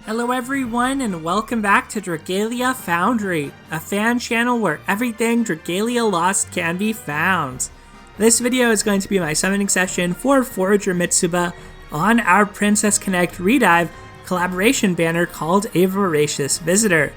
Hello everyone and welcome back to Dragalia Foundry, a fan channel where everything Dragalia Lost can be found. This video is going to be my summoning session for Forager Mitsuba on our Princess Connect Redive collaboration banner called a Voracious Visitor.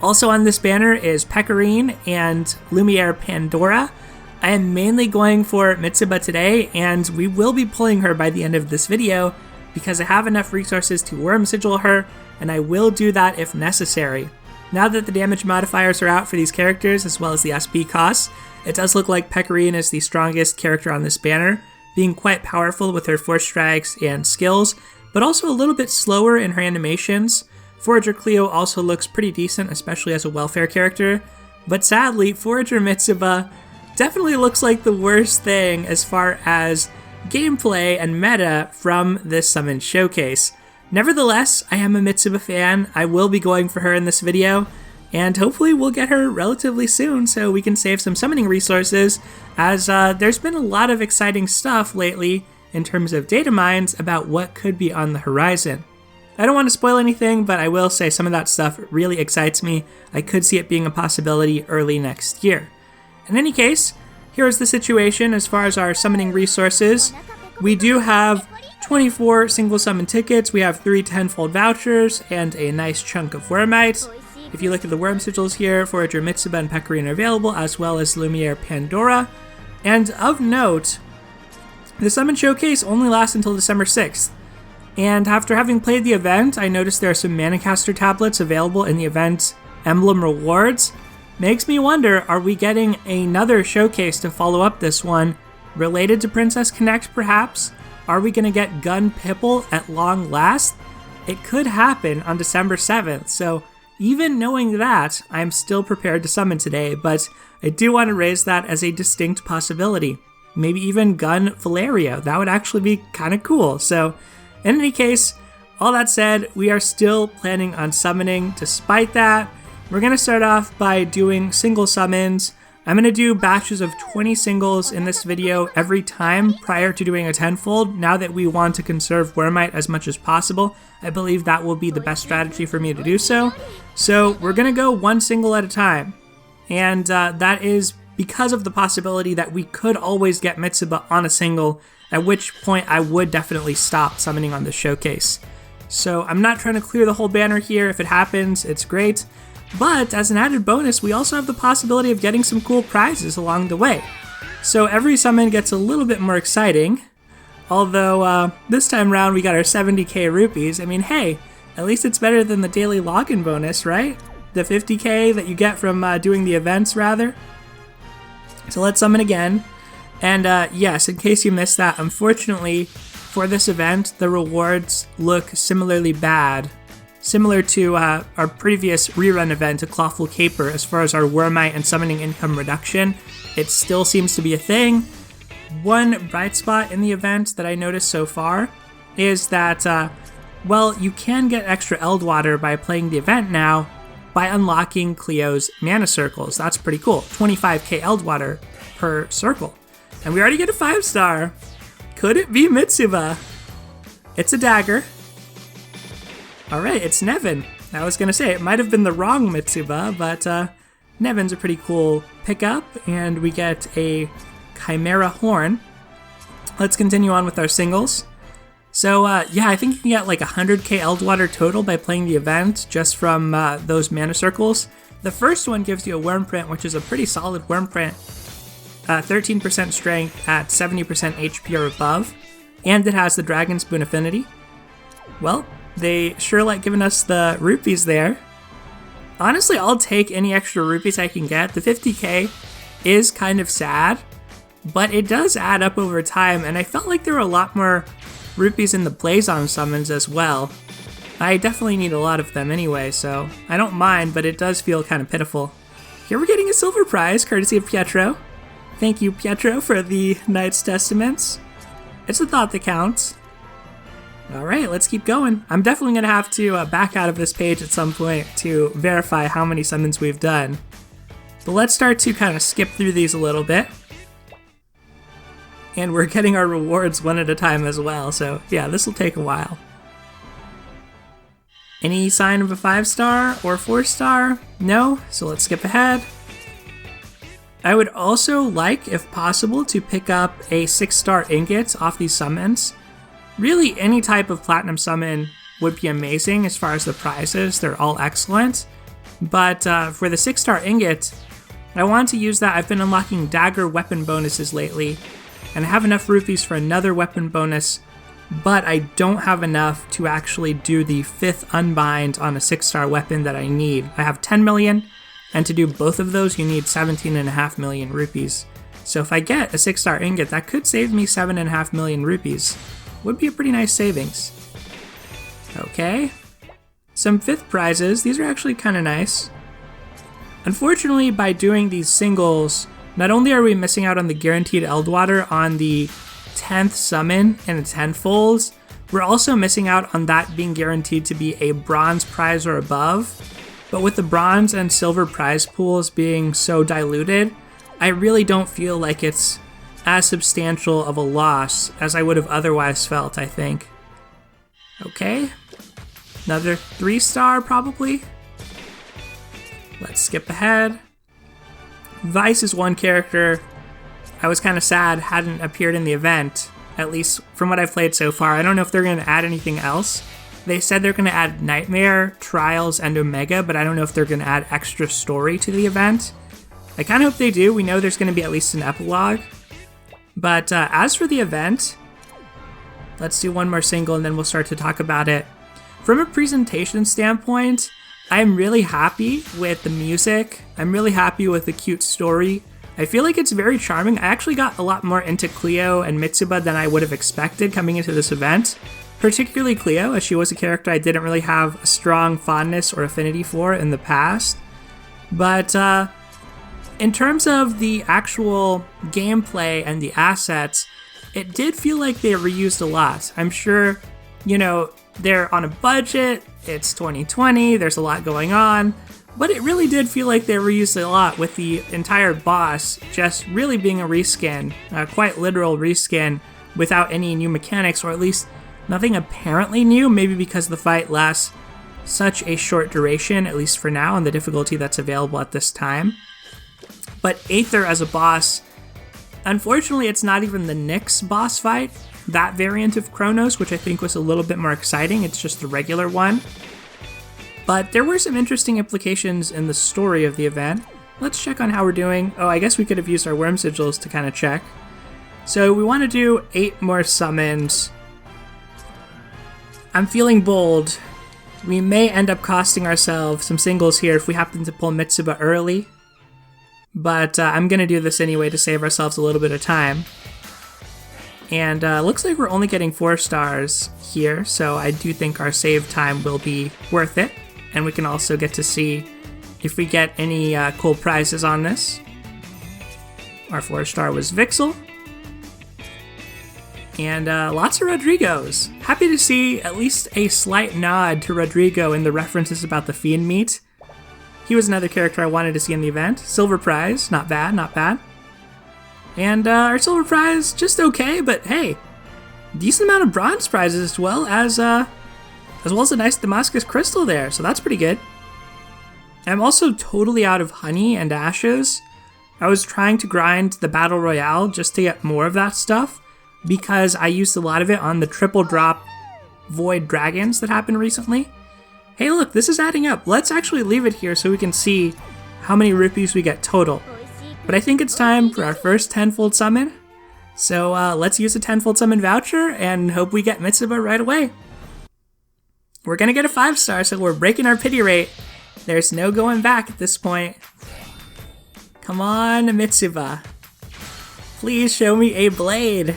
Also on this banner is Pecorine and Lumiere Pandora. I am mainly going for Mitsuba today, and we will be pulling her by the end of this video because I have enough resources to Worm Sigil her, and I will do that if necessary. Now that the damage modifiers are out for these characters, as well as the SP costs, it does look like Pecorine is the strongest character on this banner, being quite powerful with her force strikes and skills, but also a little bit slower in her animations. Forager Cleo also looks pretty decent, especially as a welfare character, but sadly, Forager Mitsuba definitely looks like the worst thing as far as gameplay and meta from this summon showcase. Nevertheless, I am a Mitsuba fan. I will be going for her in this video, and hopefully we'll get her relatively soon so we can save some summoning resources, as there's been a lot of exciting stuff lately in terms of data mines about what could be on the horizon. I don't want to spoil anything, but I will say some of that stuff really excites me. I could see it being a possibility early next year. In any case, here is the situation as far as our summoning resources. We do have 24 single summon tickets, we have 3 tenfold vouchers, and a nice chunk of Wormite. If you look at the Worm Sigils here, Forager Mitsuba and Pecorine are available, as well as Lumiere Pandora. And of note, the summon showcase only lasts until December 6th. And after having played the event, I noticed there are some Manicaster tablets available in the event emblem rewards. Makes me wonder, are we getting another showcase to follow up this one, related to Princess Connect perhaps? Are we going to get Gun Pipple at long last? It could happen on December 7th, so even knowing that, I'm still prepared to summon today, but I do want to raise that as a distinct possibility. Maybe even Gun Valeria, that would actually be kind of cool. So, in any case, all that said, we are still planning on summoning. Despite that, we're going to start off by doing single summons. I'm going to do batches of 20 singles in this video every time prior to doing a tenfold. Now that we want to conserve Wormite as much as possible, I believe that will be the best strategy for me to do so. So we're going to go one single at a time. And that is because of the possibility that we could always get Mitsuba on a single, at which point I would definitely stop summoning on this showcase. So I'm not trying to clear the whole banner here. If it happens, it's great. But as an added bonus, we also have the possibility of getting some cool prizes along the way. So every summon gets a little bit more exciting. Although this time around we got our 70k rupees. I mean, hey, at least it's better than the daily login bonus, right? The 50k that you get from doing the events, rather. So let's summon again. And yes, in case you missed that, unfortunately for this event, the rewards look similarly bad. Similar to our previous rerun event, a Clawful Caper, as far as our Wormite and summoning income reduction, it still seems to be a thing. One bright spot in the event that I noticed so far is that, well, you can get extra Eldwater by playing the event now by unlocking Cleo's mana circles. That's pretty cool. 25k Eldwater per circle. And we already get a 5-star. Could it be Mitsuba? It's a dagger. Alright, it's Nevin. I was going to say, it might have been the wrong Mitsuba, but Nevin's a pretty cool pickup, and we get a Chimera Horn. Let's continue on with our singles. So, yeah, I think you can get like 100k Eldwater total by playing the event, just from those mana circles. The first one gives you a Worm Print, which is a pretty solid Worm Print. 13% strength at 70% HP or above, and it has the Dragon Spoon affinity. Well, they sure like giving us the rupees there. Honestly, I'll take any extra rupees I can get. The 50k is kind of sad, but it does add up over time, and I felt like there were a lot more rupees in the Blazon summons as well. I definitely need a lot of them anyway, so I don't mind, but it does feel kind of pitiful. Here we're getting a silver prize, courtesy of Pietro. Thank you, Pietro, for the Knight's Testaments. It's a thought that counts. Alright, let's keep going. I'm definitely going to have to back out of this page at some point to verify how many summons we've done. But let's start to kind of skip through these a little bit. And we're getting our rewards one at a time as well, so yeah, this will take a while. Any sign of a 5-star or 4-star? No, so let's skip ahead. I would also like, if possible, to pick up a 6-star ingot off these summons. Really, any type of platinum summon would be amazing as far as the prizes. They're all excellent. But for the 6-star ingot, I want to use that. I've been unlocking dagger weapon bonuses lately, and I have enough rupees for another weapon bonus, but I don't have enough to actually do the 5th unbind on a 6-star weapon that I need. I have 10 million, and to do both of those, you need 17.5 million rupees. So if I get a 6-star ingot, that could save me 7.5 million rupees. Would be a pretty nice savings. Okay. Some 5th prizes. These are actually kind of nice. Unfortunately, by doing these singles, not only are we missing out on the guaranteed Eldwater on the 10th summon and the Tenfolds, we're also missing out on that being guaranteed to be a bronze prize or above. But with the bronze and silver prize pools being so diluted, I really don't feel like it's as substantial of a loss as I would have otherwise felt, I think. Okay. Another 3-star, probably. Let's skip ahead. Vice is one character I was kind of sad hadn't appeared in the event, at least from what I've played so far. I don't know if they're going to add anything else. They said they're going to add Nightmare, Trials, and Omega, but I don't know if they're going to add extra story to the event. I kind of hope they do. We know there's going to be at least an epilogue. But as for the event, let's do one more single and then we'll start to talk about it. From a presentation standpoint, I'm really happy with the music. I'm really happy with the cute story. I feel like it's very charming. I actually got a lot more into Cleo and Mitsuba than I would have expected coming into this event. Particularly Cleo, as she was a character I didn't really have a strong fondness or affinity for in the past. But in terms of the actual gameplay and the assets, it did feel like they reused a lot. I'm sure, you know, they're on a budget, it's 2020, there's a lot going on, but it really did feel like they reused a lot with the entire boss just really being a reskin, a quite literal reskin without any new mechanics, or at least nothing apparently new, maybe because the fight lasts such a short duration, at least for now, and the difficulty that's available at this time. But Aether as a boss, unfortunately it's not even the Nyx boss fight, that variant of Chronos, which I think was a little bit more exciting. It's just the regular one. But there were some interesting implications in the story of the event. Let's check on how we're doing. Oh, I guess we could have used our worm sigils to kind of check. So we want to do 8 more summons. I'm feeling bold. We may end up costing ourselves some singles here if we happen to pull Mitsuba early. But I'm going to do this anyway to save ourselves a little bit of time. And looks like we're only getting 4 stars here, so I do think our save time will be worth it. And we can also get to see if we get any cool prizes on this. Our 4-star was Vixel. And lots of Rodrigos. Happy to see at least a slight nod to Rodrigo in the references about the Fiend meat. He was another character I wanted to see in the event. Silver prize, not bad, not bad. And our silver prize, just okay, but hey, decent amount of bronze prizes as well as a nice Damascus crystal there, so that's pretty good. I'm also totally out of honey and ashes. I was trying to grind the Battle Royale just to get more of that stuff, because I used a lot of it on the triple drop Void Dragons that happened recently. Hey look, this is adding up. Let's actually leave it here so we can see how many rupees we get total. But I think it's time for our first Tenfold summon. So let's use a Tenfold summon voucher and hope we get Mitsuba right away. We're gonna get a 5-star, so we're breaking our pity rate. There's no going back at this point. Come on, Mitsuba. Please show me a blade.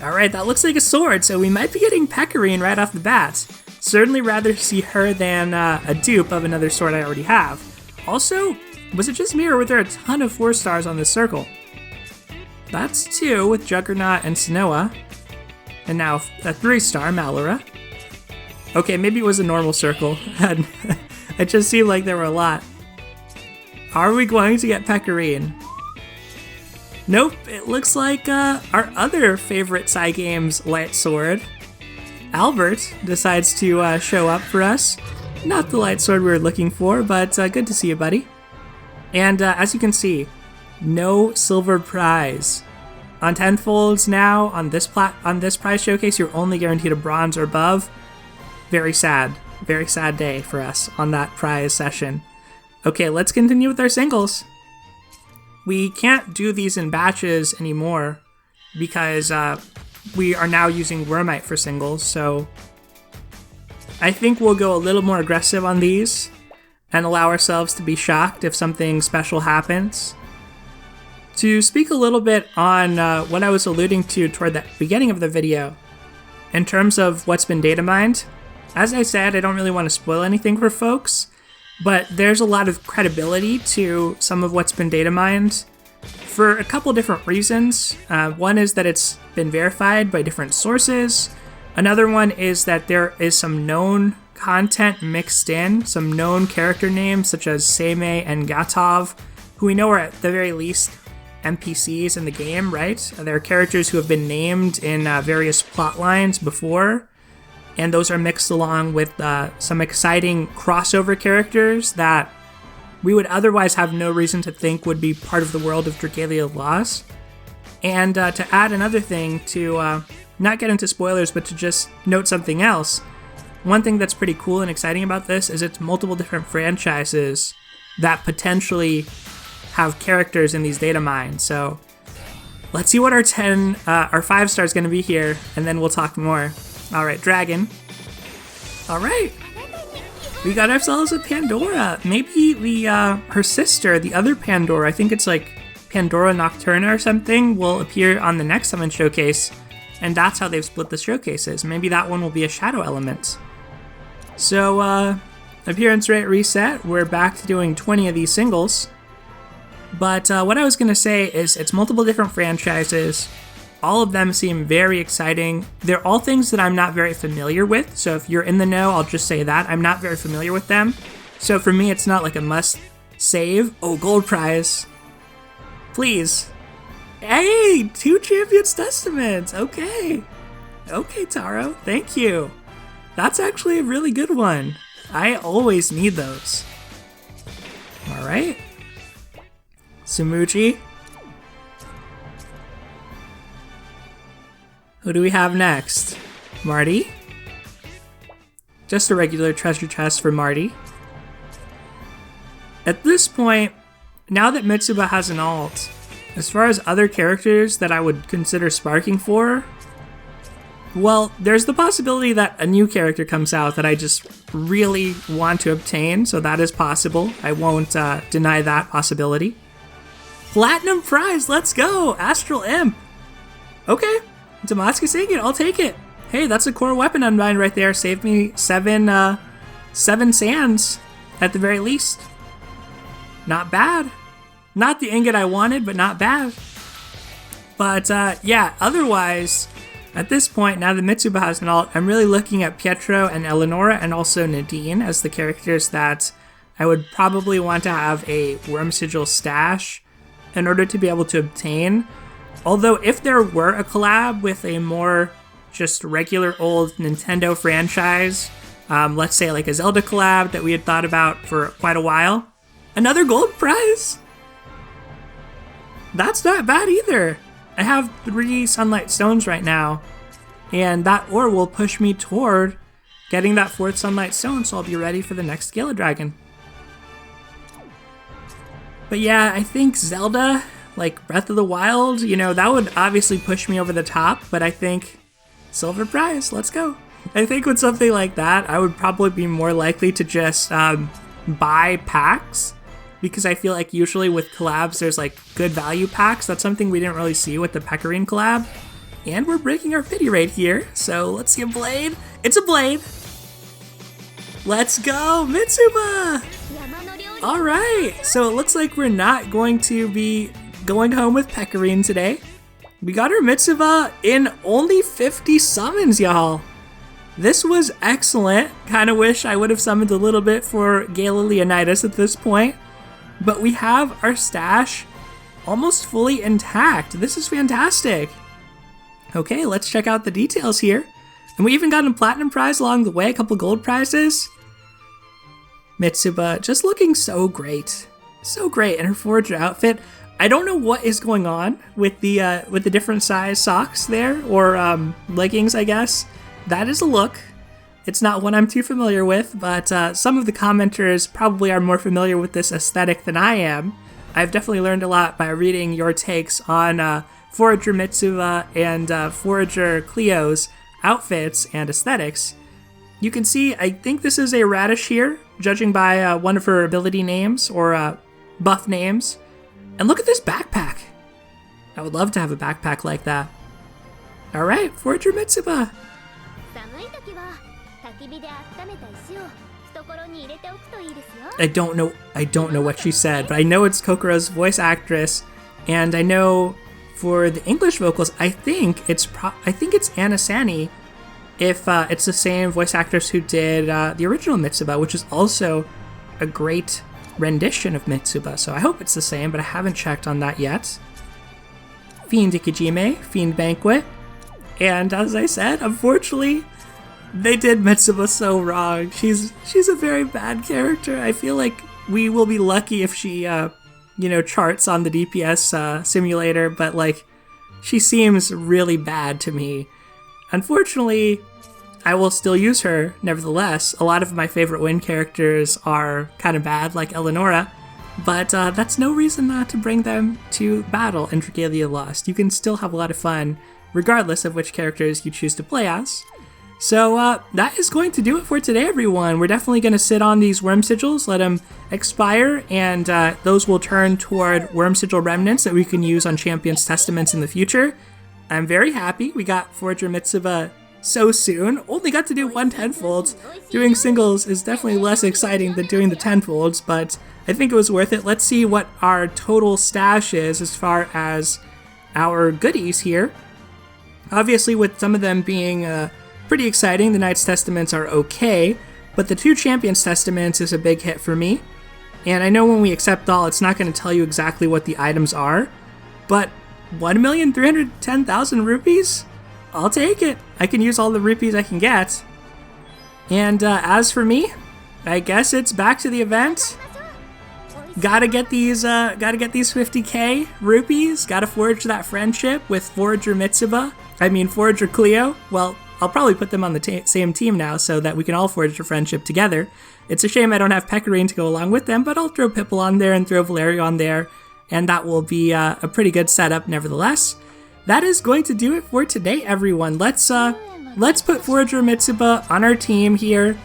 Alright, that looks like a sword, so we might be getting Pekarine right off the bat. Certainly rather see her than a dupe of another sword I already have. Also, was it just me or were there a ton of 4-stars on this circle? That's 2 with Juggernaut and Sonoa. And now a 3-star, Malura. Okay, maybe it was a normal circle. It just seemed like there were a lot. Are we going to get Pekarine? Nope, it looks like our other favorite Cygames light sword. Albert decides to show up for us. Not the light sword we were looking for, but good to see you, buddy. And as you can see, no silver prize. On Tenfolds now, on this prize showcase, you're only guaranteed a bronze or above. Very sad day for us on that prize session. Okay, let's continue with our singles. We can't do these in batches anymore because we are now using Wormite for singles, so I think we'll go a little more aggressive on these and allow ourselves to be shocked if something special happens. To speak a little bit on what I was alluding to toward the beginning of the video, in terms of what's been data mined, as I said, I don't really want to spoil anything for folks, but there's a lot of credibility to some of what's been data mined for a couple different reasons. One is that it's been verified by different sources. Another one is that there is some known content mixed in, some known character names such as Seimei and Gatov, who we know are at the very least NPCs in the game, right? They're characters who have been named in various plot lines before, and those are mixed along with some exciting crossover characters that we would otherwise have no reason to think would be part of the world of Dragalia Lost. And to add another thing, to not get into spoilers, but to just note something else, one thing that's pretty cool and exciting about this is it's multiple different franchises that potentially have characters in these data mines. So let's see what our 5 star is going to be here, and then we'll talk more. All right, Dragon. All right, we got ourselves a Pandora. Maybe her sister, the other Pandora, I think it's like Pandora Nocturna or something, will appear on the next summon showcase, and that's how they've split the showcases. Maybe that one will be a shadow element. So appearance rate reset. We're back to doing 20 of these singles. But what I was going to say is it's multiple different franchises. All of them seem very exciting. They're all things that I'm not very familiar with. So if you're in the know, I'll just say that. I'm not very familiar with them. So for me, it's not like a must save. Oh, gold prize. Please. Hey, 2 Champions Testaments. Okay. Okay, Taro. Thank you. That's actually a really good one. I always need those. All right. Sumuji. Who do we have next? Marty. Just a regular treasure chest for Marty. At this point, now that Mitsuba has an alt, as far as other characters that I would consider sparking for, well, there's the possibility that a new character comes out that I just really want to obtain, so that is possible. I won't deny that possibility. Platinum prize, let's go! Astral Imp! Okay, Damascus Agate, I'll take it. Hey, that's a core weapon unbind right there. Saved me 7 sands at the very least. Not bad. Not the ingot I wanted, but not bad. But yeah, otherwise, at this point, now that Mitsuba has an alt, I'm really looking at Pietro and Eleonora and also Nadine as the characters that I would probably want to have a Worm Sigil stash in order to be able to obtain. Although if there were a collab with a more just regular old Nintendo franchise, let's say like a Zelda collab that we had thought about for quite a while, another gold prize? That's not bad either. I have 3 Sunlight Stones right now, and that ore will push me toward getting that 4th Sunlight Stone, so I'll be ready for the next Gala Dragon. But yeah, I think Zelda, like Breath of the Wild, you know, that would obviously push me over the top, but I think silver prize, let's go. I think with something like that, I would probably be more likely to just buy packs, because I feel like usually with collabs, there's like good value packs. That's something we didn't really see with the Pecorine collab. And we're breaking our pity rate here, so let's see a blade. It's a blade. Let's go, Mitsuba! Alright, so it looks like we're not going to be going home with Pecorine today. We got our Mitsuba in only 50 summons, y'all. This was excellent. Kind of wish I would have summoned a little bit for Gala Leonidas at this point. But we have our stash almost fully intact. This is fantastic. Okay, let's check out the details here. And we even got a platinum prize along the way, a couple gold prizes. Mitsuba just looking so great. So great in her Forager outfit. I don't know what is going on with the different size socks there, or leggings, I guess. That is a look. It's not one I'm too familiar with, but some of the commenters probably are more familiar with this aesthetic than I am. I've definitely learned a lot by reading your takes on Forager Mitsuba and Forager Cleo's outfits and aesthetics. You can see, I think this is a Radish here, judging by one of her ability names or buff names. And look at this backpack. I would love to have a backpack like that. Alright, Forager Mitsuba. I don't know what she said, but I know it's Kokoro's voice actress, and I know for the English vocals, I think it's Anna Sani, if it's the same voice actress who did the original Mitsuba, which is also a great rendition of Mitsuba, so I hope it's the same, but I haven't checked on that yet. Fiend Ikijime, Fiend Banquet, and as I said, unfortunately, they did Mitsuba so wrong. She's a very bad character. I feel like we will be lucky if she, charts on the DPS simulator, but like, she seems really bad to me. Unfortunately, I will still use her, nevertheless. A lot of my favorite win characters are kind of bad, like Eleonora, but that's no reason not to bring them to battle in Dragalia Lost. You can still have a lot of fun, regardless of which characters you choose to play as. So that is going to do it for today, everyone. We're definitely going to sit on these worm sigils, let them expire, and those will turn toward worm sigil remnants that we can use on Champions Testaments in the future. I'm very happy we got Forager Mitsuba so soon. Only got to do one tenfold. Doing singles is definitely less exciting than doing the tenfolds, but I think it was worth it. Let's see what our total stash is as far as our goodies here. Obviously, with some of them being pretty exciting, the Knights Testaments are okay, but the 2 Champions Testaments is a big hit for me. And I know when we accept all, it's not going to tell you exactly what the items are, but 1,310,000 rupees? I'll take it. I can use all the rupees I can get. And as for me, I guess it's back to the event. Gotta get these 50k rupees. Gotta forge that friendship with Forager Cleo. Well, I'll probably put them on the same team now so that we can all forge a friendship together. It's a shame I don't have Pecorine to go along with them, but I'll throw Pipple on there and throw Valerio on there, and that will be a pretty good setup nevertheless. That is going to do it for today, everyone. Let's put Forager Mitsuba on our team here.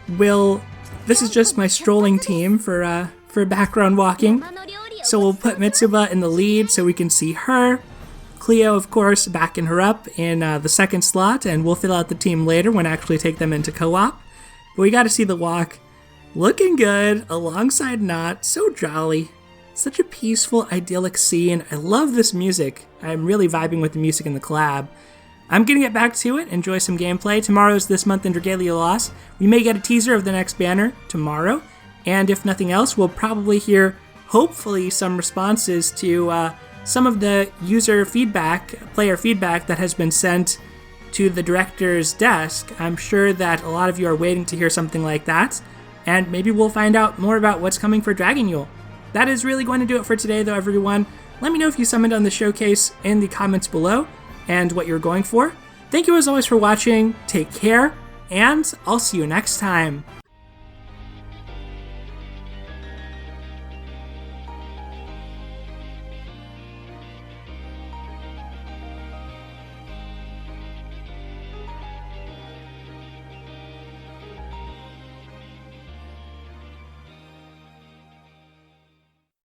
This is just my strolling team for background walking. So we'll put Mitsuba in the lead so we can see her. Cleo, of course, backing her up in the second slot, and we'll fill out the team later when I actually take them into co-op. But we got to see the walk. Looking good alongside Not. So jolly. Such a peaceful, idyllic scene. I love this music. I'm really vibing with the music in the collab. I'm gonna get back to it, enjoy some gameplay. Tomorrow's This Month in Dragalia Lost. We may get a teaser of the next banner tomorrow, and if nothing else, we'll probably hear, hopefully, some responses to some of the user feedback, player feedback that has been sent to the director's desk. I'm sure that a lot of you are waiting to hear something like that, and maybe we'll find out more about what's coming for Dragon Yule. That is really going to do it for today, though, everyone. Let me know if you summoned on the showcase in the comments below and what you're going for. Thank you as always for watching, take care, and I'll see you next time.